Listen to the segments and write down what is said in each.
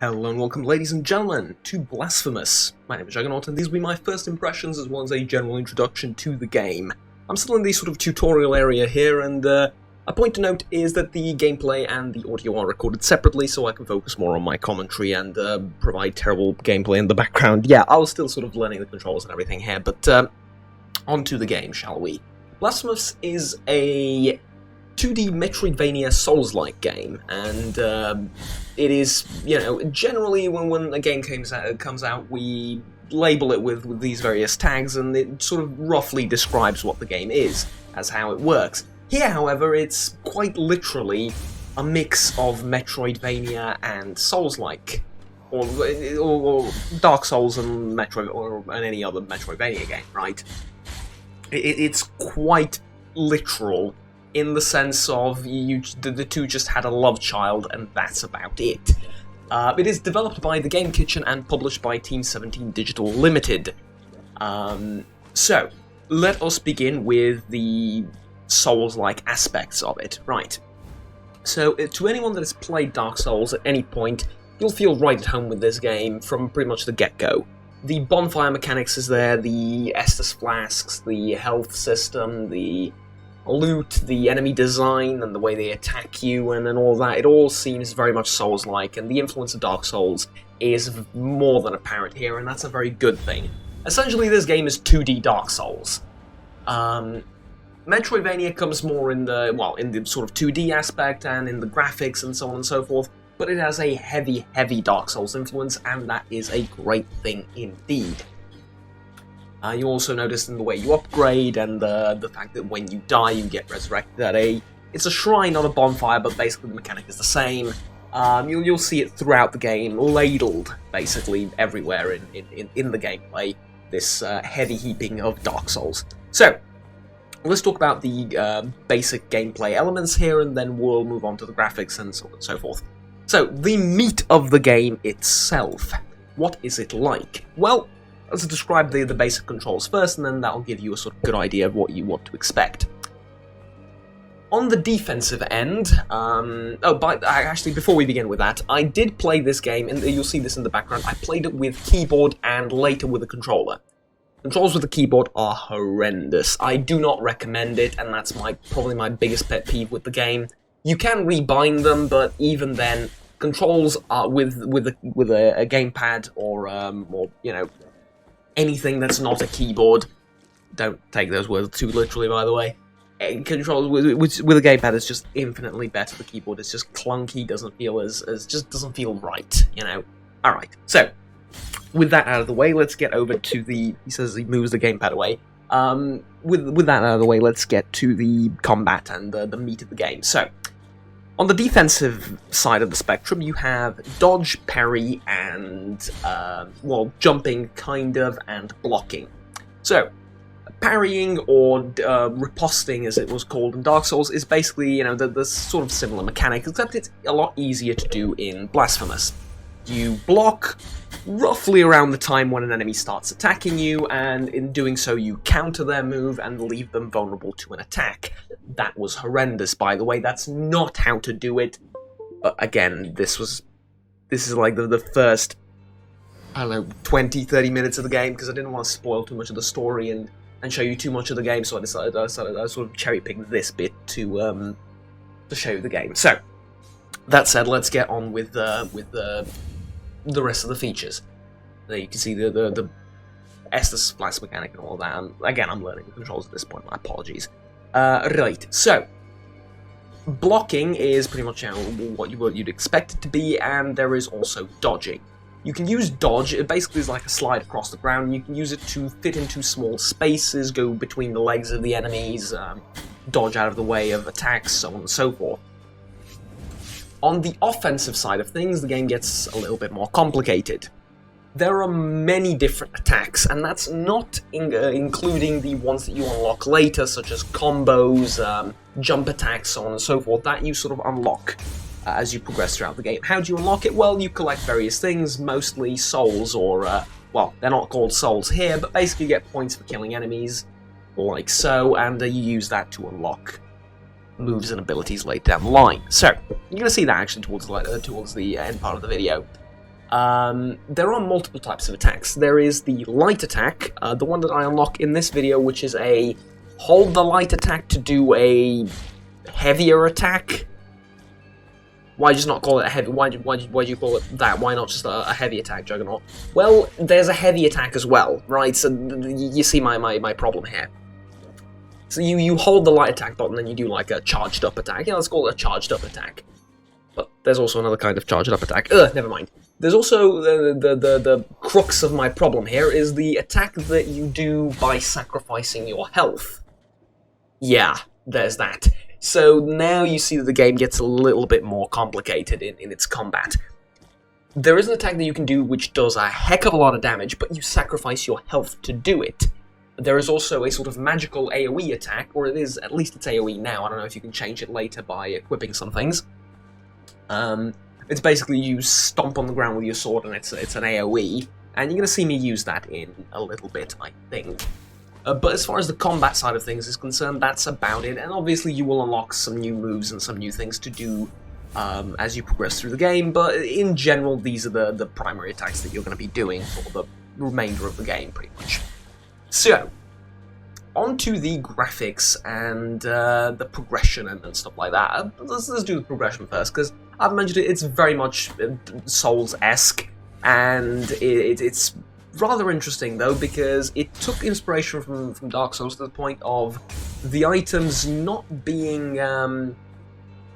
Hello and welcome, ladies and gentlemen, to Blasphemous. My name is Juggernaut, and these will be my first impressions as well as a general introduction to the game. I'm still in the sort of tutorial area here, and a point to note is that the gameplay and the audio are recorded separately, so I can focus more on my commentary and provide terrible gameplay in the background. Yeah, I was still sort of learning the controls and everything here, but on to the game, shall we? Blasphemous is a 2D Metroidvania Souls-like game, and it is, generally when a game comes out, we label it with these various tags, and it sort of roughly describes what the game is, as how it works. Here, however, it's quite literally a mix of Metroidvania and Souls-like, or Dark Souls and any other Metroidvania game, right? It's quite literal, in the sense of the two just had a love child, and that's about it. It is developed by The Game Kitchen and published by Team 17 Digital Limited. So, let us begin with the Souls-like aspects of it. Right. So, to anyone that has played Dark Souls at any point, you'll feel right at home with this game from pretty much the get-go. The bonfire mechanics is there, the Estus flasks, the health system, the loot, the enemy design, and the way they attack you, and all that. It all seems very much Souls-like, and the influence of Dark Souls is more than apparent here, and that's a very good thing. Essentially, this game is 2D Dark Souls. Metroidvania comes more in the sort of 2D aspect, and in the graphics, and so on and so forth, but it has a heavy, heavy Dark Souls influence, and that is a great thing indeed. You also notice in the way you upgrade, and the fact that when you die you get resurrected at it's a shrine, not a bonfire, but basically the mechanic is the same. You'll see it throughout the game, ladled basically everywhere in the gameplay, this heavy heaping of Dark Souls. So, let's talk about the basic gameplay elements here, and then we'll move on to the graphics and so on and so forth. So, the meat of the game itself. What is it like? Well, let's describe the basic controls first, and then that'll give you a sort of good idea of what you want to expect. On the defensive end, actually, before we begin with that, I did play this game, and you'll see this in the background. I played it with keyboard and later with a controller. Controls with the keyboard are horrendous. I do not recommend it, and that's probably my biggest pet peeve with the game. You can rebind them, but even then, controls are with a gamepad or anything that's not a keyboard. Don't take those words too literally, by the way. Controls with a gamepad is just infinitely better. The keyboard is just clunky, doesn't feel just doesn't feel right, Alright, so, with that out of the way, let's get over to he says he moves the gamepad away. With that out of the way, let's get to the combat and the meat of the game. So, on the defensive side of the spectrum, you have dodge, parry, and, jumping, kind of, and blocking. So, parrying, or riposting, as it was called in Dark Souls, is basically, the sort of similar mechanic, except it's a lot easier to do in Blasphemous. You block roughly around the time when an enemy starts attacking you, and in doing so you counter their move and leave them vulnerable to an attack. That was horrendous, by the way. That's not how to do it. But again, this is like the first, 20-30 minutes of the game, because I didn't want to spoil too much of the story and show you too much of the game, so I decided I sort of cherry-picked this bit to show you the game. So, that said, let's get on with the rest of the features. There you can see the Estus flask mechanic and all that. And again, I'm learning the controls at this point, my apologies. Right, so, blocking is pretty much what you'd expect it to be, and there is also dodging. You can use dodge. It basically is like a slide across the ground. You can use it to fit into small spaces, go between the legs of the enemies, dodge out of the way of attacks, so on and so forth. On the offensive side of things, the game gets a little bit more complicated. There are many different attacks, and that's not including the ones that you unlock later, such as combos, jump attacks, so on and so forth, that you sort of unlock as you progress throughout the game. How do you unlock it? Well, you collect various things, mostly souls, or, they're not called souls here, but basically you get points for killing enemies, like so, and you use that to unlock moves and abilities later down the line. So, you're going to see that actually towards the end part of the video. There are multiple types of attacks. There is the light attack, the one that I unlock in this video, which is a hold the light attack to do a heavier attack. Why just not call it a heavy? Why do you call it that? Why not just a heavy attack, Juggernaut? Well, there's a heavy attack as well, right? So you see my problem here. So you hold the light attack button and you do like a charged up attack. Yeah, let's call it a charged up attack. But there's also another kind of charged up attack. Never mind. There's also the crux of my problem here is the attack that you do by sacrificing your health. Yeah, there's that. So now you see that the game gets a little bit more complicated in its combat. There is an attack that you can do which does a heck of a lot of damage, but you sacrifice your health to do it. There is also a sort of magical AoE attack, or at least it's AoE now. I don't know if you can change it later by equipping some things. It's basically you stomp on the ground with your sword and it's an AoE, and you're going to see me use that in a little bit, I think. But as far as the combat side of things is concerned, that's about it, and obviously you will unlock some new moves and some new things to do as you progress through the game, but in general these are the primary attacks that you're going to be doing for the remainder of the game, pretty much. So, on to the graphics and the progression and stuff like that. Let's do the progression first, because I've mentioned it, it's very much Souls-esque, and it's rather interesting though, because it took inspiration from Dark Souls to the point of the items not being, well,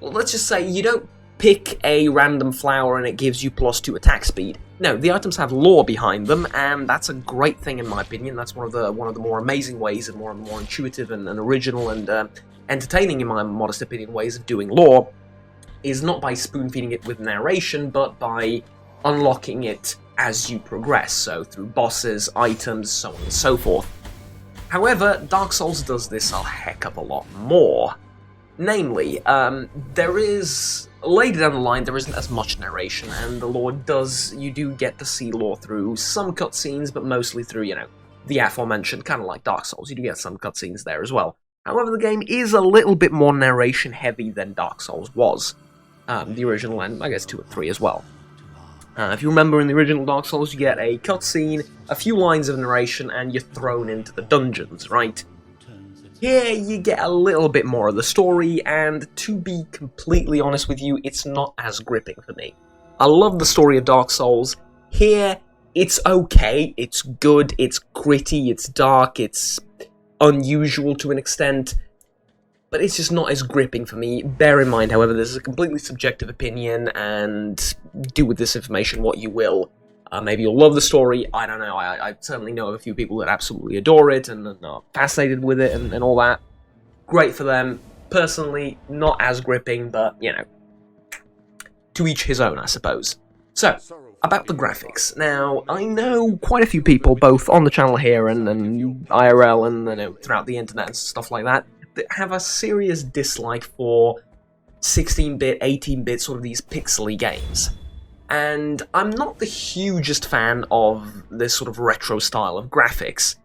let's just say you don't pick a random flower and it gives you +2 attack speed. No, the items have lore behind them, and that's a great thing in my opinion. That's one of the more amazing ways and more intuitive and original and entertaining, in my modest opinion, ways of doing lore, is not by spoon-feeding it with narration, but by unlocking it as you progress, so through bosses, items, so on and so forth. However, Dark Souls does this a heck of a lot more. Namely, there is, later down the line, there isn't as much narration, and the lore you do get to see lore through some cutscenes, but mostly through, you know, the aforementioned, kind of like Dark Souls, you do get some cutscenes there as well. However, the game is a little bit more narration heavy than Dark Souls was. The original, and I guess 2 and 3 as well. If you remember, in the original Dark Souls, you get a cutscene, a few lines of narration, and you're thrown into the dungeons, right? Here, you get a little bit more of the story, and to be completely honest with you, it's not as gripping for me. I love the story of Dark Souls. Here, it's okay, it's good, it's gritty, it's dark, it's unusual to an extent, but it's just not as gripping for me. Bear in mind, however, this is a completely subjective opinion, and do with this information what you will. Maybe you'll love the story, I don't know, I certainly know of a few people that absolutely adore it, and are fascinated with it, and all that. Great for them. Personally, not as gripping, but, you know, to each his own, I suppose. So, about the graphics. Now, I know quite a few people, both on the channel here and IRL and, you know, throughout the internet and stuff like that have a serious dislike for 16-bit, 18-bit, sort of these pixely games. And I'm not the hugest fan of this sort of retro style of graphics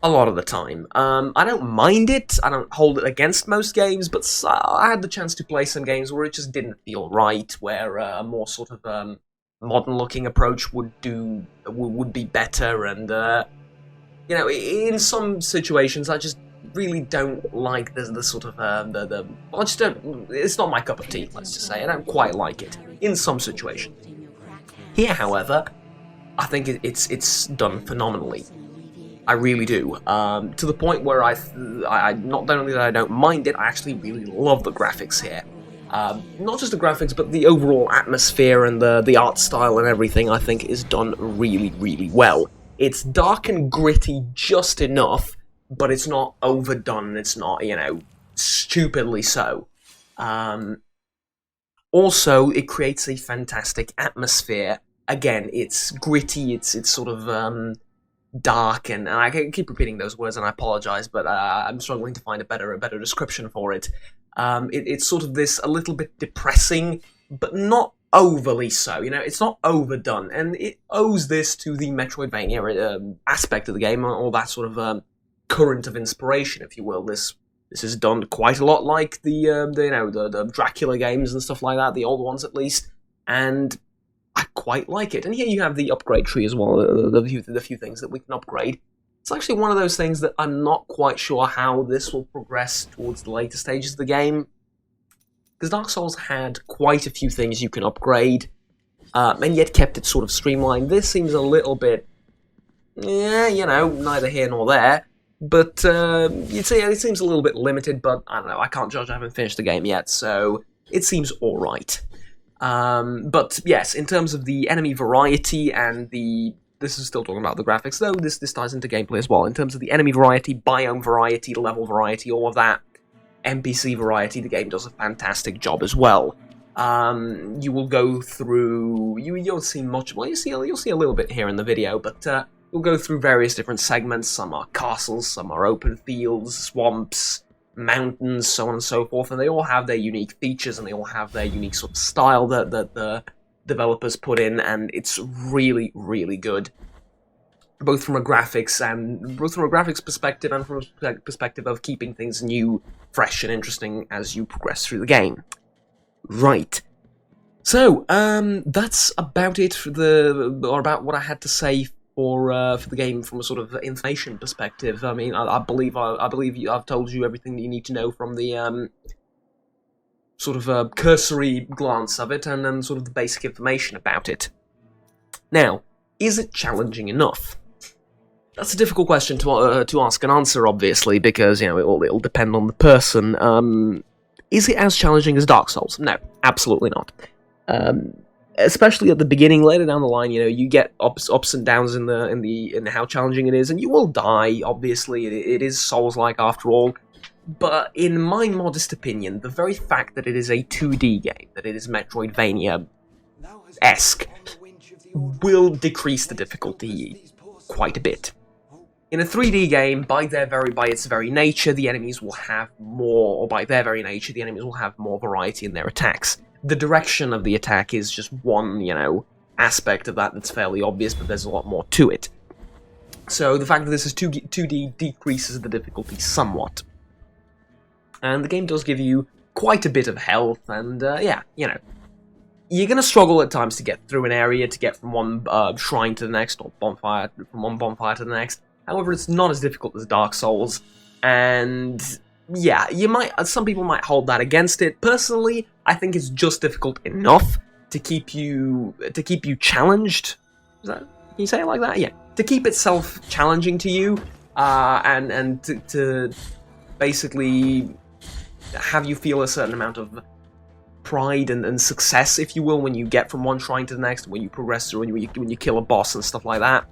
a lot of the time. I don't mind it, I don't hold it against most games, but I had the chance to play some games where it just didn't feel right, where a more sort of modern-looking approach would be better, and you know, in some situations I just really don't like the sort of I just don't. It's not my cup of tea. Let's just say I don't quite like it in some situations. Here, however, I think it's done phenomenally. I really do. To the point where I not only that I don't mind it, I actually really love the graphics here. Not just the graphics, but the overall atmosphere and the art style and everything, I think, is done really, really well. It's dark and gritty just enough, but it's not overdone, it's not, you know, stupidly so. Also, it creates a fantastic atmosphere. Again, it's gritty, it's sort of dark, and I keep repeating those words, and I apologize, but I'm struggling to find a better description for it. It's sort of this a little bit depressing, but not overly so, you know, it's not overdone, and it owes this to the Metroidvania aspect of the game, or that sort of current of inspiration, if you will. This is done quite a lot like the Dracula games and stuff like that, the old ones at least, and I quite like it. And here you have the upgrade tree as well, the few things that we can upgrade. It's actually one of those things that I'm not quite sure how this will progress towards the later stages of the game. Because Dark Souls had quite a few things you can upgrade, and yet kept it sort of streamlined. This seems a little bit, you know, neither here nor there. But you'd say it seems a little bit limited, but I don't know, I can't judge, I haven't finished the game yet, so it seems alright. But yes, in terms of the enemy variety and the... This is still talking about the graphics, though this ties into gameplay as well. In terms of the enemy variety, biome variety, level variety, all of that, NPC variety, the game does a fantastic job as well. You will go through... You'll see much... Well, you'll see a little bit here in the video, but you'll go through various different segments. Some are castles, some are open fields, swamps, mountains, so on and so forth, and they all have their unique features, and they all have their unique sort of style that the developers put in, and it's really, really good. Both from a graphics perspective and from a perspective of keeping things new, fresh, and interesting as you progress through the game. Right. So, that's about it for about what I had to say for the game from a sort of information perspective. I mean, I believe I've told you everything that you need to know from the sort of a cursory glance of it, and then sort of the basic information about it. Now, is it challenging enough? That's a difficult question to ask and answer, obviously, because, you know, it'll depend on the person. Is it as challenging as Dark Souls? No, absolutely not. Especially at the beginning, later down the line, you know, you get ups and downs in how challenging it is, and you will die. Obviously, it is Souls-like after all. But in my modest opinion, the very fact that it is a 2D game, that it is Metroidvania-esque, will decrease the difficulty quite a bit. In a 3D game, by its very nature, the enemies will have more, or by their very nature, the enemies will have more variety in their attacks. The direction of the attack is just one, you know, aspect of that that's fairly obvious, but there's a lot more to it. So the fact that this is 2D decreases the difficulty somewhat. And the game does give you quite a bit of health, and yeah, you know, you're going to struggle at times to get through an area, to get from one shrine to the next, or bonfire, from one bonfire to the next. However, it's not as difficult as Dark Souls, and yeah, some people might hold that against it. Personally, I think it's just difficult enough to keep you challenged. Can you say it like that? Yeah, to keep itself challenging to you, and to basically have you feel a certain amount of pride and success, if you will, when you get from one shrine to the next, when you progress through, when you kill a boss and stuff like that.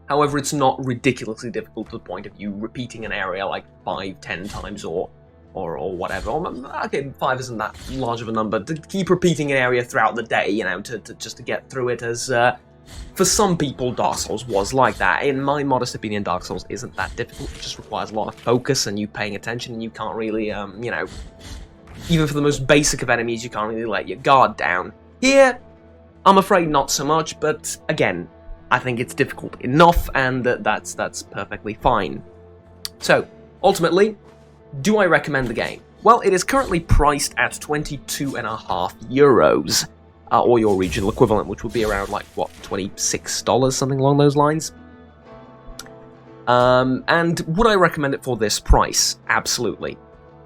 However, it's not ridiculously difficult to the point of you repeating an area like 5-10 times or whatever. Okay, 5 isn't that large of a number. To keep repeating an area throughout the day, you know, to just to get through it, as for some people, Dark Souls was like that. In my modest opinion, Dark Souls isn't that difficult. It just requires a lot of focus and you paying attention, and you can't really, you know, even for the most basic of enemies, you can't really let your guard down. Here, I'm afraid not so much, but again, I think it's difficult enough, and that's perfectly fine. So, ultimately, do I recommend the game? Well, it is currently priced at €22.50, or your regional equivalent, which would be around, like, what, $26, something along those lines? And would I recommend it for this price? Absolutely.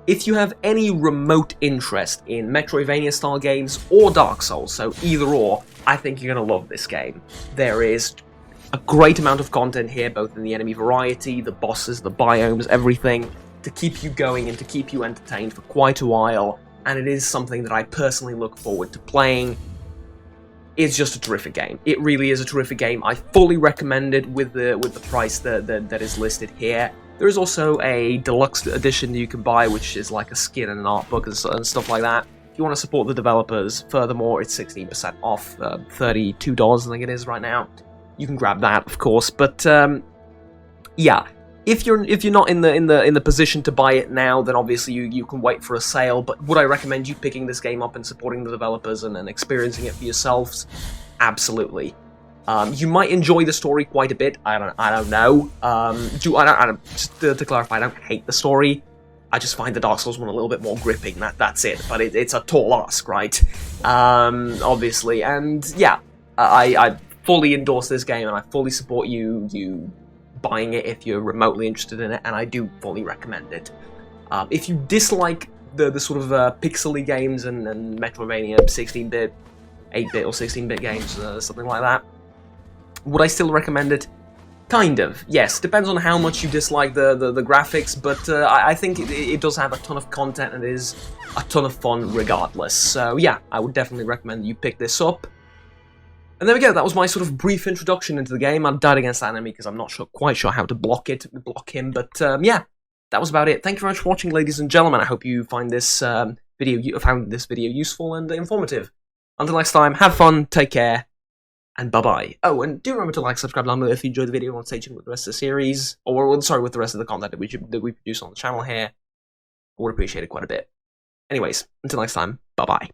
If you have any remote interest in Metroidvania-style games or Dark Souls, so either or, I think you're going to love this game. There is a great amount of content here, both in the enemy variety, the bosses, the biomes, everything, to keep you going and to keep you entertained for quite a while, and it is something that I personally look forward to playing. It's just a terrific game. It really is a terrific game. I fully recommend it with the price that is listed here. There is also a deluxe edition that you can buy, which is like a skin and an art book and stuff like that. If you want to support the developers, furthermore, it's 16% off, $32 I think it is right now. You can grab that, of course, but yeah, if you're not in the position to buy it now, then obviously you can wait for a sale. But would I recommend you picking this game up and supporting the developers and experiencing it for yourselves? Absolutely. You might enjoy the story quite a bit. I don't know. Just to clarify, I don't hate the story. I just find the Dark Souls one a little bit more gripping. That's it. But it's a tall ask, right? Obviously, and yeah. I fully endorse this game, and I fully support you buying it if you're remotely interested in it, and I do fully recommend it. If you dislike the sort of pixely games and Metroidvania 16-bit, 8-bit or 16-bit games, something like that, would I still recommend it? Kind of, yes. Depends on how much you dislike the graphics, but I think it does have a ton of content and it is a ton of fun regardless. So yeah, I would definitely recommend you pick this up. And there we go, that was my sort of brief introduction into the game. I died against that enemy because I'm not quite sure how to block him, but yeah, that was about it. Thank you very much for watching, ladies and gentlemen. I hope you found this video useful and informative. Until next time, have fun, take care, and bye-bye. Oh, and do remember to like, subscribe down below if you enjoyed the video and want to stay tuned with the rest of the series, or sorry, with the rest of the content that we produce on the channel here. I would appreciate it quite a bit. Anyways, until next time, bye-bye.